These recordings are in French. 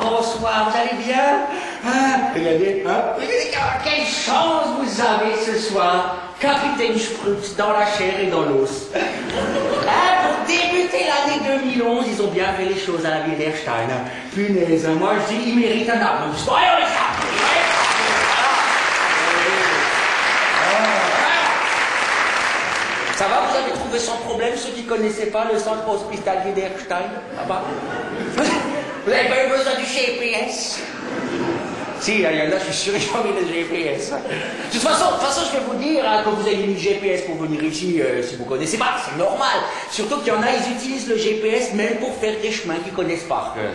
bonsoir, vous allez bien? Regardez, quelle chance vous avez ce soir, Capitaine Sprutz, dans la chair et dans l'os. Pour débuter l'année 2011, ils ont bien fait les choses à la Wiederstein. Punaise, moi je dis, ils méritent un applaudissement. Allez, on les tape. Ça va, vous avez trouvé sans problème ceux qui ne connaissaient pas le centre hospitalier d'Erstein? Ça va? Vous n'avez pas eu besoin du GPS? Si, il y en a, je suis sûr, ils ont mis le GPS. De toute façon, je vais vous dire, hein, que vous avez mis le GPS pour venir ici, si vous ne connaissez pas, c'est normal. Surtout qu'il y en a, ils utilisent le GPS même pour faire des chemins qu'ils connaissent par cœur.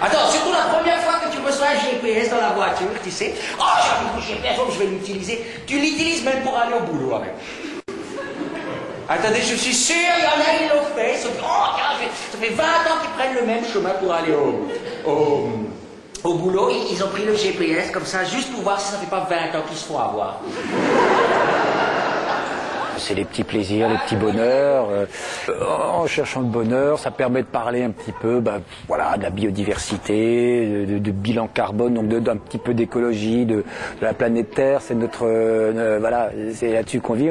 Attends, surtout la première fois que tu reçois un GPS dans la voiture, tu sais, oh, j'ai envie de GPS, donc je vais l'utiliser. Tu l'utilises même pour aller au boulot avec. Attendez, je suis sûr, il y en a, ils l'ont fait. Ils se disent, oh, ça fait 20 ans qu'ils prennent le même chemin pour aller au boulot. Ils ont pris le GPS comme ça, juste pour voir si ça fait pas 20 ans qu'ils se font avoir. C'est les petits plaisirs, les petits bonheurs. En cherchant le bonheur, ça permet de parler un petit peu voilà, de la biodiversité, de bilan carbone, donc d'un petit peu d'écologie, de la planète Terre. C'est notre voilà, c'est là-dessus qu'on vit.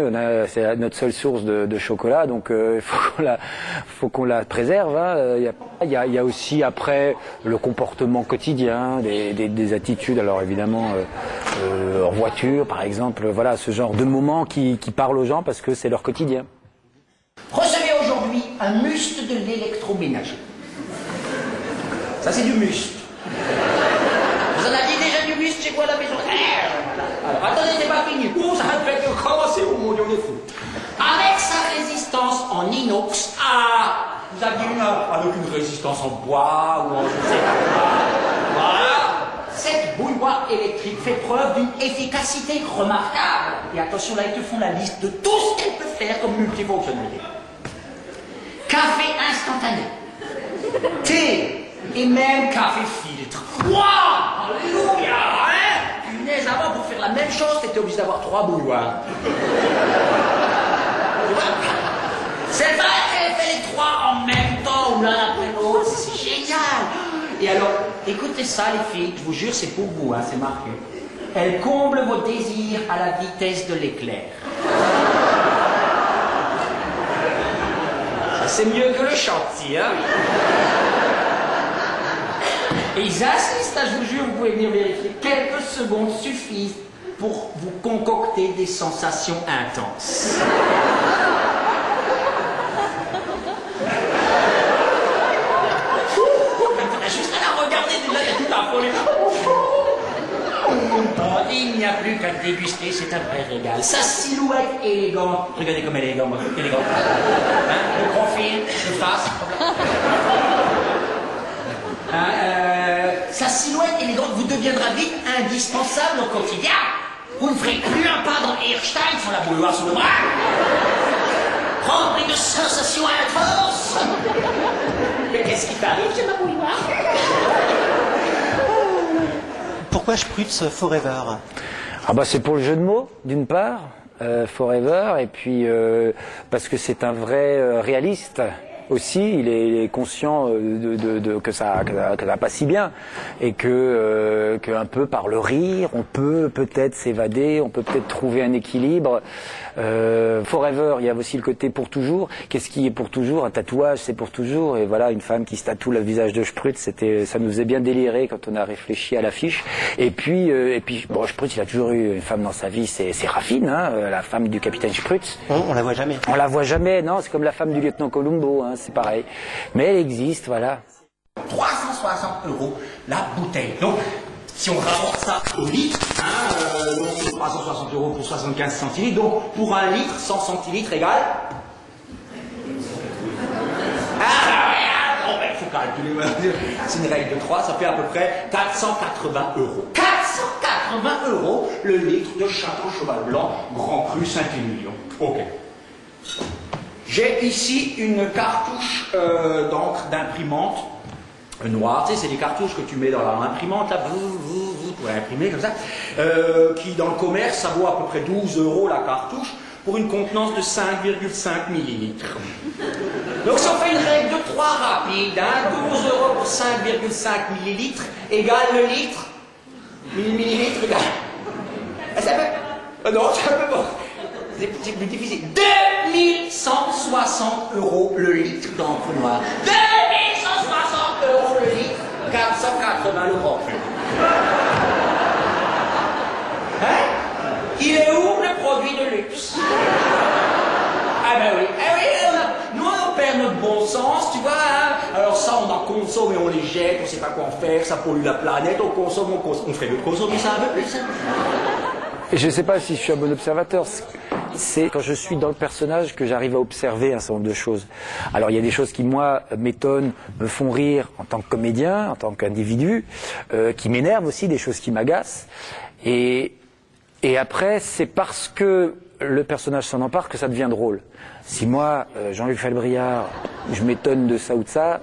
C'est notre seule source de chocolat, donc il faut qu'on la préserve. Hein. Il y a aussi après le comportement quotidien, des attitudes. Alors évidemment, en voiture, par exemple, voilà, ce genre de moments qui parlent aux gens parce que c'est leur quotidien. Recevez aujourd'hui un muste de l'électroménager. Ça, c'est du muste. Vous en aviez déjà du muste chez vous à la maison? Alors, attendez, c'est pas fini. Oh, ça va faire de commencer. Oh mon Dieu, on est fou. Avec sa résistance en inox, vous aviez une avec une résistance en bois ou en je sais pas quoi. Voilà. Cette bouilloire électrique fait preuve d'une efficacité remarquable. Et attention, là, ils te font la liste de tout ce qu'elle peut faire comme multifonctionnalité. Café instantané, thé et même café filtre. Waouh! Alléluia! Hein? Punaise, avant, pour faire la même chose, t'étais obligé d'avoir 3 bouilloires. C'est vrai qu'elle fait les 3 en même temps, ou l'un après l'autre. C'est génial! Et alors, écoutez ça les filles, je vous jure c'est pour vous, hein, c'est marqué. Elle comble vos désirs à la vitesse de l'éclair. Ça c'est mieux que le chantier, hein. Et ils insistent, hein, je vous jure, vous pouvez venir vérifier. Quelques secondes suffisent pour vous concocter des sensations intenses. Il n'y a plus qu'à déguster, c'est un vrai régal. Sa silhouette élégante. Regardez comme elle est élégante. Hein, le profil, de face. Sa silhouette élégante vous deviendra vite indispensable au quotidien. Vous ne ferez plus un pas dans Erstein sans la bouilloire sous le bras. Rempli de sensations intenses. Mais qu'est-ce qui t'arrive, j'ai ma bouilloire? Pourquoi Sprutz Forever? C'est pour le jeu de mots, d'une part, Forever, et puis parce que c'est un vrai réaliste aussi. Il est conscient que ça va pas si bien, et que un peu par le rire, on peut peut-être s'évader, on peut peut-être trouver un équilibre. Forever, il y a aussi le côté pour toujours. Qu'est-ce qui est pour toujours? Un tatouage, c'est pour toujours. Et voilà, une femme qui se tatoue le visage de Sprutz, ça nous faisait bien délirer quand on a réfléchi à l'affiche. Et puis, bon, Sprutz, il a toujours eu une femme dans sa vie, c'est Raffine, hein, la femme du capitaine Sprutz. On la voit jamais. On la voit jamais, non, c'est comme la femme du lieutenant Columbo, hein, c'est pareil. Mais elle existe, voilà. 360 € la bouteille. Donc, si on rapporte ça au litre, donc c'est 360 € pour 75 centilitres, donc pour 1 litre, 100 centilitres égale... il faut calculer, c'est une règle de 3, ça fait à peu près 480 €. 480 € le litre de Château Cheval Blanc, Grand Cru Saint-Émilion. Ok. J'ai ici une cartouche d'encre d'imprimante noire, tu sais, c'est des cartouches que tu mets dans l'imprimante, là, pour imprimer comme ça, qui dans le commerce, ça vaut à peu près 12 € la cartouche. pour une contenance de 5,5 millilitres. Donc si on fait une règle de 3 rapide, 12 € pour 5,5 millilitres égale le litre. Millilitre égale. Ça peut... non, c'est un peu bon. C'est plus difficile. 2160 € le litre d'encre noire. 2160 € le litre. 480 le renfort. Hein? Il est où le produit de luxe? Ah ben oui, nous on perd notre bon sens, tu vois, hein? Alors ça on en consomme et on les jette, on sait pas quoi en faire, ça pollue la planète, on consomme, on ferait mieux de consommer ça un peu plus. Hein? Et je ne sais pas si je suis un bon observateur. C'est quand je suis dans le personnage que j'arrive à observer un certain nombre de choses. Alors il y a des choses qui, moi, m'étonnent, me font rire en tant que comédien, en tant qu'individu, qui m'énervent aussi, des choses qui m'agacent. Et après, c'est parce que le personnage s'en empare que ça devient drôle. Si moi, Jean-Luc Falbriard, je m'étonne de ça ou de ça,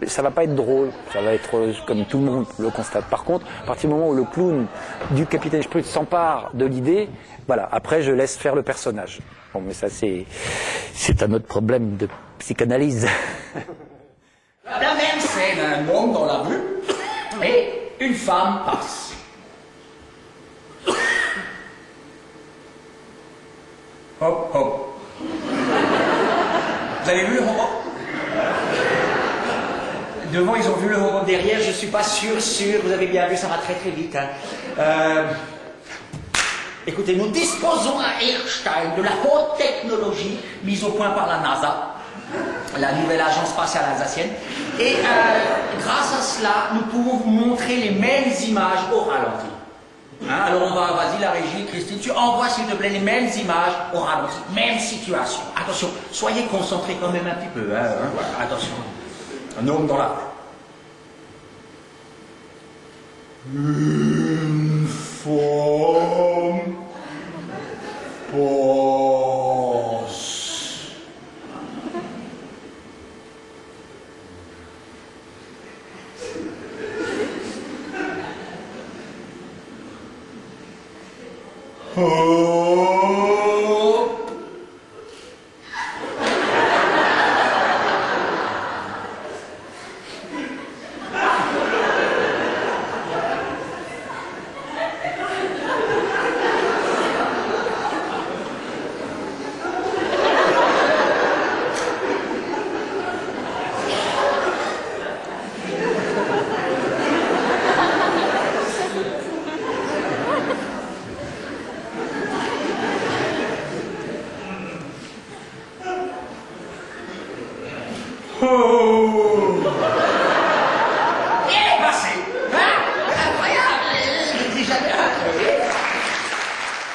ça va pas être drôle. Ça va être comme tout le monde le constate. Par contre, à partir du moment où le clown du Capitaine Sprut s'empare de l'idée, voilà, après je laisse faire le personnage. Bon, mais ça c'est un autre problème de psychanalyse. La même scène, un homme dans la rue et une femme passe. Hop, hop. Vous avez vu le robot? Devant, ils ont vu le robot. Derrière, je suis pas sûr. Vous avez bien vu, ça va très très vite. Hein. Écoutez, nous disposons à Erstein de la haute technologie mise au point par la NASA, la nouvelle agence spatiale alsacienne. Et grâce à cela, nous pouvons vous montrer les mêmes images au ralenti. Hein, alors on va, vas-y la régie, Christine, tu envoies s'il te plaît les mêmes images au ralenti, même situation. Attention, soyez concentrés quand même un petit peu. Hein, voilà, attention. Un homme dans la rue. Une femme passe. Oh.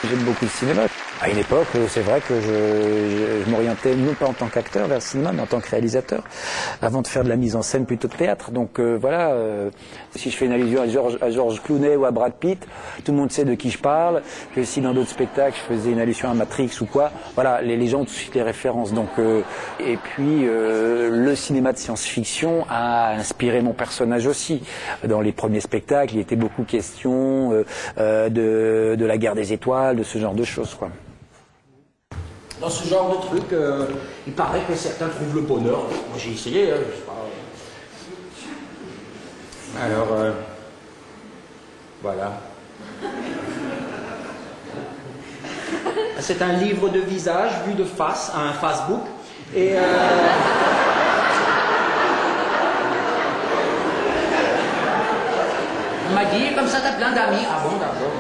J'aime beaucoup le cinéma. À une époque, c'est vrai que je m'orientais non pas en tant qu'acteur vers le cinéma, mais en tant que réalisateur, avant de faire de la mise en scène plutôt de théâtre. Donc voilà, si je fais une allusion à George Clooney ou à Brad Pitt, tout le monde sait de qui je parle, que si dans d'autres spectacles je faisais une allusion à Matrix ou quoi, voilà, les gens ont tout de suite les références. Donc, et puis le cinéma de science-fiction a inspiré mon personnage aussi. Dans les premiers spectacles, il était beaucoup question de la guerre des étoiles, de ce genre de choses, quoi. Dans ce genre de truc, il paraît que certains trouvent le bonheur. Moi j'ai essayé, je sais pas. Alors, voilà. C'est un livre de visage vu de face, un Facebook. Et il m'a dit, comme ça t'as plein d'amis. Ah bon, d'accord.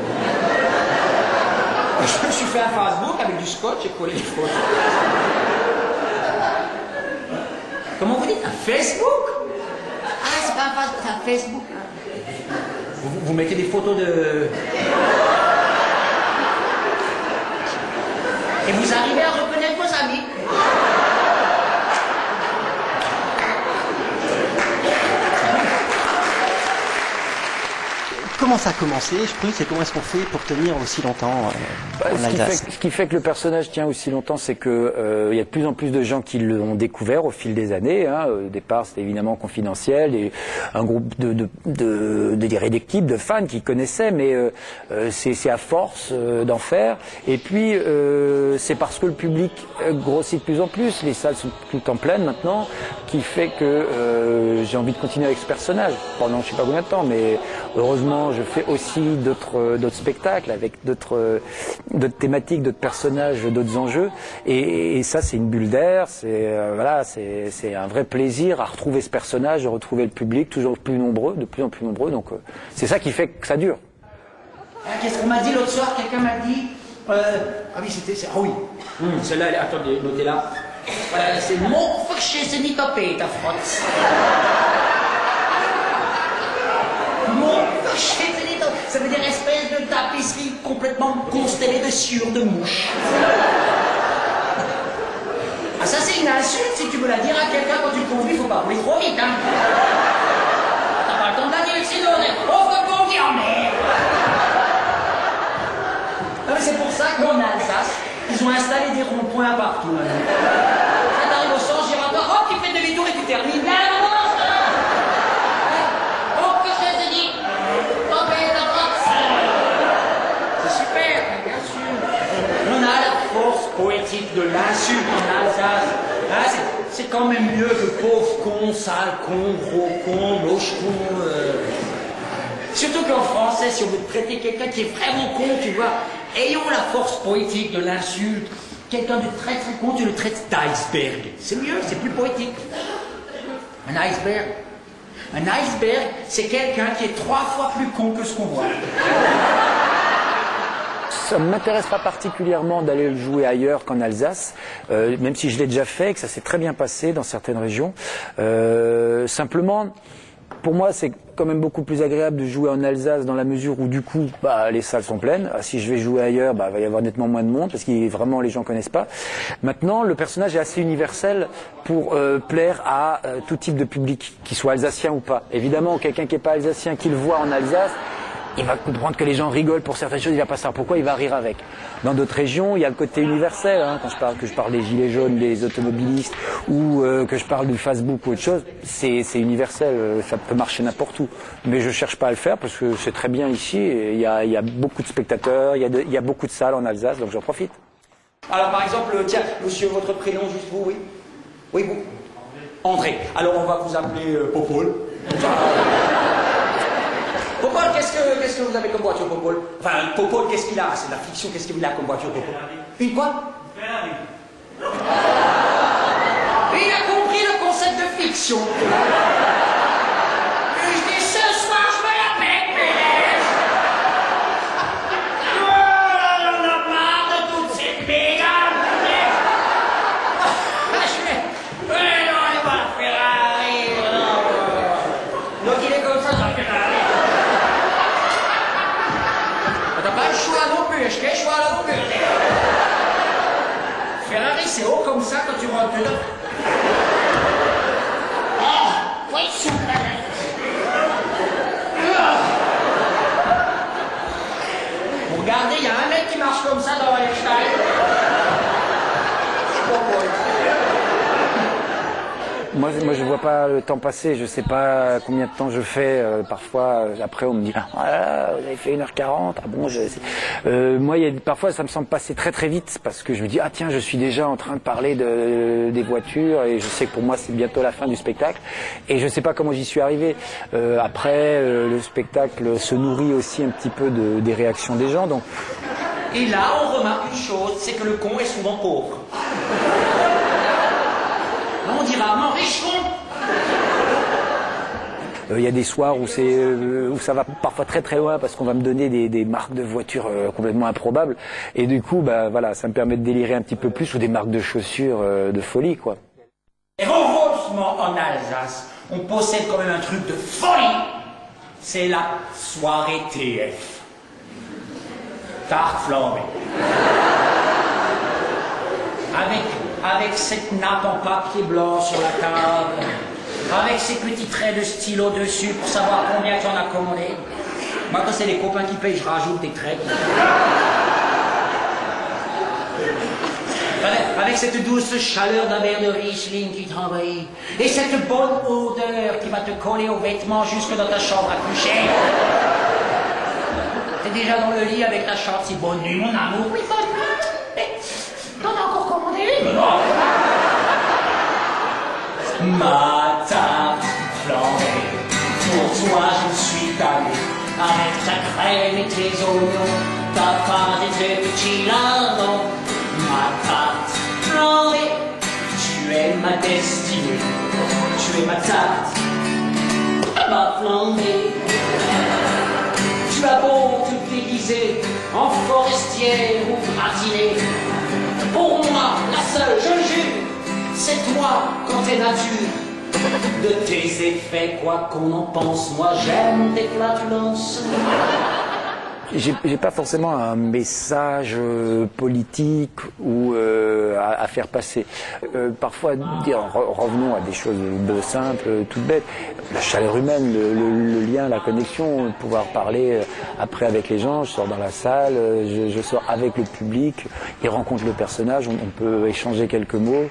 Je me suis fait un Facebook avec du scotch et collé les photos. Comment vous dites? Un Facebook? Ah, c'est pas un Facebook, c'est un Facebook. Vous mettez des photos de... Et vous arrivez à reconnaître vos amis. comment ça a commencé, Sprutz, et comment est-ce qu'on fait pour tenir aussi longtemps en Alsace? Ce qui fait que le personnage tient aussi longtemps, c'est que il y a de plus en plus de gens qui l'ont découvert au fil des années. Hein. Au départ, c'était évidemment confidentiel, et un groupe d'équipe, de fans qui connaissaient, mais c'est à force d'en faire. Et puis, c'est parce que le public grossit de plus en plus, les salles sont tout le temps pleines maintenant, qui fait que j'ai envie de continuer avec ce personnage pendant je sais pas combien de temps, mais heureusement je fais aussi d'autres spectacles avec d'autres thématiques, d'autres personnages, d'autres enjeux, et ça c'est une bulle d'air, c'est un vrai plaisir à retrouver ce personnage, de retrouver le public toujours plus nombreux, de plus en plus nombreux, donc c'est ça qui fait que ça dure. Qu'est-ce qu'on m'a dit l'autre soir? Quelqu'un m'a dit... ah oui, ah oui. Celle-là, attendez, notez-la. Voilà, c'est mon verschissenitopé, ta frotte. Mon verschissenitopé. Ça veut dire espèce de tapisserie complètement constellée de sciures de mouches. Ah, ça, c'est une insulte si tu veux la dire à quelqu'un quand tu conduis, faut pas rouler trop vite, hein. T'as pas le temps de la dire, sinon, pauvre bon qui en est. C'est pour ça qu'en Alsace, ils ont installé des ronds-points partout. Quand t'arrives au sens giratoire, hop, tu fais demi-tour et tu termines. Oh, que je te dis, c'est super, bien sûr. On a la force poétique de l'insulte en Alsace. Ah, c'est quand même mieux que pauvre con, sale con, gros con, moche con. Surtout qu'en français, si on veut traiter quelqu'un qui est vraiment con, tu vois, ayons la force poétique de l'insulte. Quelqu'un de très très con, tu le traites d'iceberg. C'est mieux, c'est plus poétique. Un iceberg. Un iceberg, c'est quelqu'un qui est 3 fois plus con que ce qu'on voit. Ça ne m'intéresse pas particulièrement d'aller le jouer ailleurs qu'en Alsace, même si je l'ai déjà fait, que ça s'est très bien passé dans certaines régions. Simplement, pour moi, c'est quand même beaucoup plus agréable de jouer en Alsace dans la mesure où du coup, les salles sont pleines. Si je vais jouer ailleurs, il va y avoir nettement moins de monde parce que vraiment les gens connaissent pas. Maintenant, le personnage est assez universel pour plaire à tout type de public, qu'il soit alsacien ou pas. Évidemment, quelqu'un qui n'est pas alsacien, qui le voit en Alsace, il va comprendre que les gens rigolent pour certaines choses, il va pas savoir pourquoi, il va rire avec. Dans d'autres régions, il y a le côté universel, hein, quand je parle des gilets jaunes, des automobilistes, ou que je parle du Facebook ou autre chose, c'est universel, ça peut marcher n'importe où. Mais je cherche pas à le faire parce que c'est très bien ici, et il y a beaucoup de spectateurs, il y a beaucoup de salles en Alsace, donc j'en profite. Alors par exemple, tiens, monsieur, votre prénom, juste vous, oui? Oui, vous? André. Alors on va vous appeler Popol. Popol, qu'est-ce que vous avez comme voiture, Popol? Enfin, Popol, qu'est-ce qu'il a? C'est de la fiction, qu'est-ce qu'il a comme voiture, Popol? Une quoi? Ferrari. Il a compris le concept de fiction. Je dis ce soir, je me la pète, Pérez. On a marre de toutes ces béganes. Non, elle est pas la Ferrari. Donc il est comme ça, la Ferrari. T'as pas le choix non plus, est-ce qu'il y a le choix là non plus? Ferrari, c'est haut comme ça quand tu rentres dedans. Oh, oui, super. Regardez, il y a un mec qui marche comme ça dans Einstein. Je comprends. Moi, je vois pas le temps passer, je sais pas combien de temps je fais. Parfois, après, on me dit « Ah, vous avez fait 1h40, ah bon, moi, parfois, ça me semble passer très très vite parce que je me dis « Ah tiens, je suis déjà en train de parler des voitures et je sais que pour moi, c'est bientôt la fin du spectacle. » Et je sais pas comment j'y suis arrivé. Après, le spectacle se nourrit aussi un petit peu des réactions des gens. Donc... Et là, on remarque une chose, c'est que le con est souvent pauvre. On dit rarement riche con. Il y a des soirs où ça va parfois très très loin parce qu'on va me donner des marques de voitures complètement improbables et du coup voilà, ça me permet de délirer un petit peu plus, ou des marques de chaussures de folie, quoi. Et heureusement en Alsace, on possède quand même un truc de folie. C'est la soirée TF. Tarte flambée. Avec cette nappe en papier blanc sur la table, avec ces petits traits de stylo dessus pour savoir combien tu en as commandé. Moi, quand c'est les copains qui payent, je rajoute des traits. Avec cette douce chaleur d'un verre de Riesling qui t'envahit, et cette bonne odeur qui va te coller aux vêtements jusque dans ta chambre à coucher. T'es déjà dans le lit avec ta short, si bonne nuit, mon amour. Oui, bonne nuit. T'en as encore commandé une? Non. Ma tarte flambée, pour toi je suis allé, avec ta crème et tes oignons, ta pâte et tes petits lardons. Ma tarte flambée, tu es ma destinée, tu es ma tarte, ma flambée. Tu as beau te déguiser en forestière ou gratinée, pour moi, la seule, je jure, c'est toi quand t'es nature. De tes effets, quoi qu'on en pense, moi j'aime tes flatulences. J'ai pas forcément un message politique ou à faire passer. Parfois, revenons à des choses simples, toutes bêtes. La chaleur humaine, le lien, la connexion, pouvoir parler après avec les gens. Je sors dans la salle, je sors avec le public, ils rencontrent le personnage, on peut échanger quelques mots.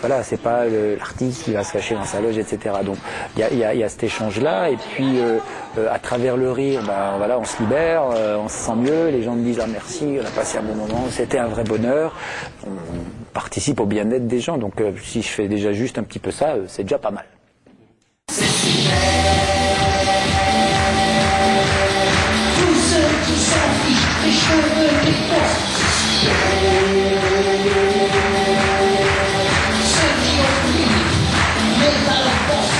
Voilà, c'est pas l'artiste qui va se cacher dans sa loge, etc. Donc il y a cet échange-là, et puis à travers le rire, voilà, on se libère. On se sent mieux, les gens me disent ah merci, on a passé un bon moment, c'était un vrai bonheur. On participe au bien-être des gens, donc si je fais déjà juste un petit peu ça, c'est déjà pas mal. C'est super. Tous ceux qui s'en fichent des cheveux, des postes, ceux qui ont pris, mais à la poste.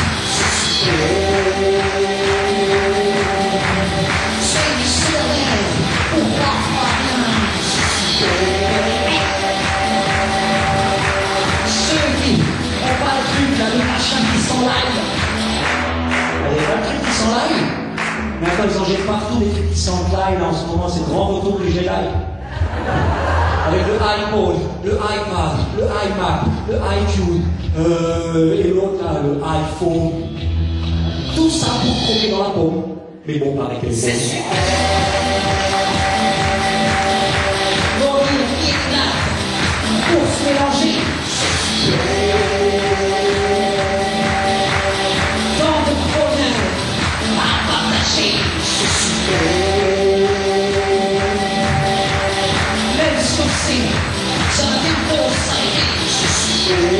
Les machins qui sont live. Il y a pas de trucs qui sont live. Mais attends, ils en jettent partout des trucs qui sont live en ce moment, c'est le grand retour du Jedi. Avec le iPod, le iPad, le iMac, le iTunes, et l'autre là, le iPhone. Tout ça pour croquer dans la paume. Mais bon, pareil que c'est super. Mourir éclate pour se mélanger. C'est super. Même sur scène, ça va être beau, ça va être